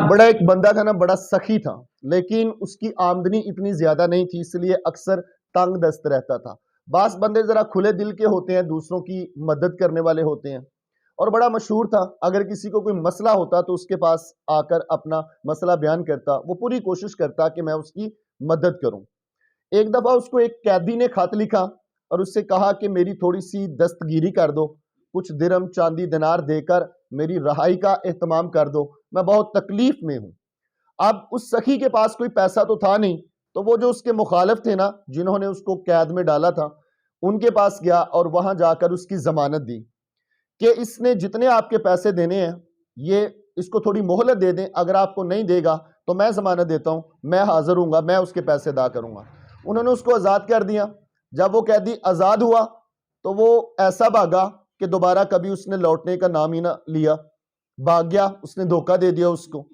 बड़ा एक बंदा था ना, बड़ा सखी था, लेकिन उसकी आमदनी इतनी ज्यादा नहीं थी, इसलिए अक्सर तंग दस्त रहता था। बास बंदे जरा खुले दिल के होते हैं, दूसरों की मदद करने वाले होते हैं, और बड़ा मशहूर था। अगर किसी को कोई मसला होता तो उसके पास आकर अपना मसला बयान करता, वो पूरी कोशिश करता कि मैं उसकी मदद करूं। एक दफा उसको एक कैदी ने खत लिखा और उससे कहा कि मेरी थोड़ी सी दस्तगीरी कर दो, कुछ दिरहम चांदी दिनार देकर मेरी रहाई का एहतमाम कर दो, मैं बहुत तकलीफ में हूं। अब उस सखी के पास कोई पैसा तो था नहीं, तो वो जो उसके मुखालिफ थे ना, जिन्होंने उसको कैद में डाला था, उनके पास गया और वहां जाकर उसकी जमानत दी कि इसने जितने आपके पैसे देने हैं, ये इसको थोड़ी मोहलत दे दें, अगर आपको नहीं देगा तो मैं जमानत देता हूं, मैं हाजिर हूंगा, मैं उसके पैसे अदा करूंगा। उन्होंने उसको आजाद कर दिया। जब वो कैदी आजाद हुआ तो वो ऐसा भागा कि दोबारा कभी उसने लौटने का नाम ही ना लिया, भाग गया, उसने धोखा दे दिया उसको।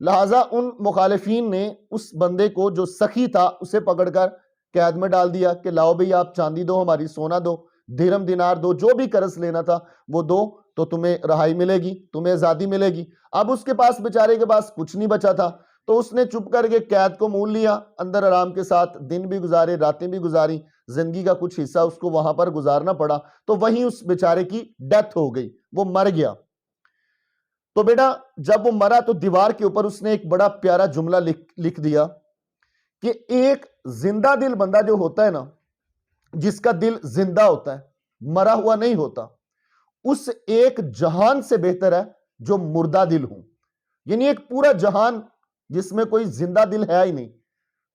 लिहाजा उन मुखालिफिन ने उस बंदे को जो सखी था उसे पकड़कर कैद में डाल दिया कि लाओ भाई, आप चांदी दो, हमारी सोना दो, दिरहम दिनार दो, जो भी कर्ज लेना था वो दो, तो तुम्हें रहाई मिलेगी, तुम्हें आजादी मिलेगी। अब उसके पास, बेचारे के पास कुछ नहीं बचा था, तो उसने चुप करके कैद को मोल लिया, अंदर आराम के साथ दिन भी गुजारे, रातें भी गुजारी, जिंदगी का कुछ हिस्सा उसको वहां पर गुजारना पड़ा। तो वहीं उस बेचारे की डेथ हो गई, वो मर गया। तो बेटा, जब वो मरा तो दीवार के ऊपर उसने एक बड़ा प्यारा जुमला लिख दिया कि एक जिंदा दिल बंदा जो होता है ना, जिसका दिल जिंदा होता है, मरा हुआ नहीं होता, उस एक जहान से बेहतर है जो मुर्दा दिल हो। यानी एक पूरा जहान जिसमें कोई जिंदा दिल है ही नहीं,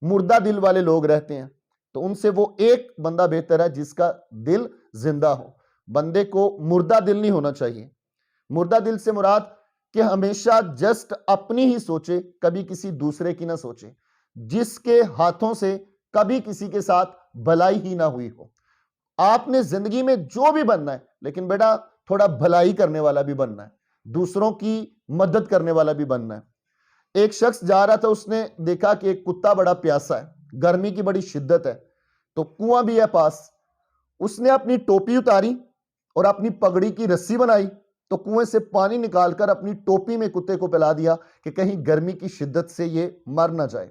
मुर्दा दिल वाले लोग रहते हैं, तो उनसे वो एक बंदा बेहतर है जिसका दिल जिंदा हो। बंदे को मुर्दा दिल नहीं होना चाहिए। मुर्दा दिल से मुराद कि हमेशा जस्ट अपनी ही सोचे, कभी किसी दूसरे की ना सोचे, जिसके हाथों से कभी किसी के साथ भलाई ही ना हुई हो। आपने जिंदगी में जो भी बनना है, लेकिन बेटा थोड़ा भलाई करने वाला भी बनना है, दूसरों की मदद करने वाला भी बनना है। एक शख्स जा रहा था, उसने देखा कि एक कुत्ता बड़ा प्यासा है, गर्मी की बड़ी शिद्दत है, तो कुआं भी है पास। उसने अपनी टोपी उतारी और अपनी पगड़ी की रस्सी बनाई, तो कुएं से पानी निकालकर अपनी टोपी में कुत्ते को पिला दिया कि कहीं गर्मी की शिद्दत से ये मर ना जाए।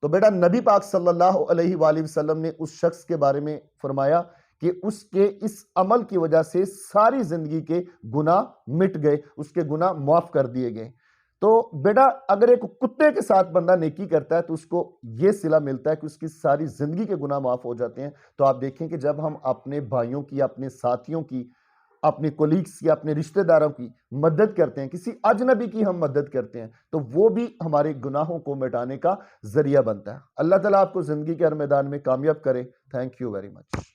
तो बेटा, नबी पाक सल्लल्लाहु अलैहि वसल्लम ने उस शख्स के बारे में फरमाया कि उसके इस अमल की वजह से सारी जिंदगी के गुनाह मिट गए, उसके गुनाह माफ कर दिए गए। तो बेटा, अगर एक कुत्ते के साथ बंदा नेकी करता है तो उसको यह सिला मिलता है कि उसकी सारी जिंदगी के गुनाह माफ हो जाते हैं। तो आप देखें कि जब हम अपने भाइयों की, अपने साथियों की, अपने कोलीग्स की, अपने रिश्तेदारों की मदद करते हैं, किसी अजनबी की हम मदद करते हैं, तो वो भी हमारे गुनाहों को मिटाने का जरिया बनता है। अल्लाह ताला आपको जिंदगी के हर मैदान में कामयाब करे। Thank you very much.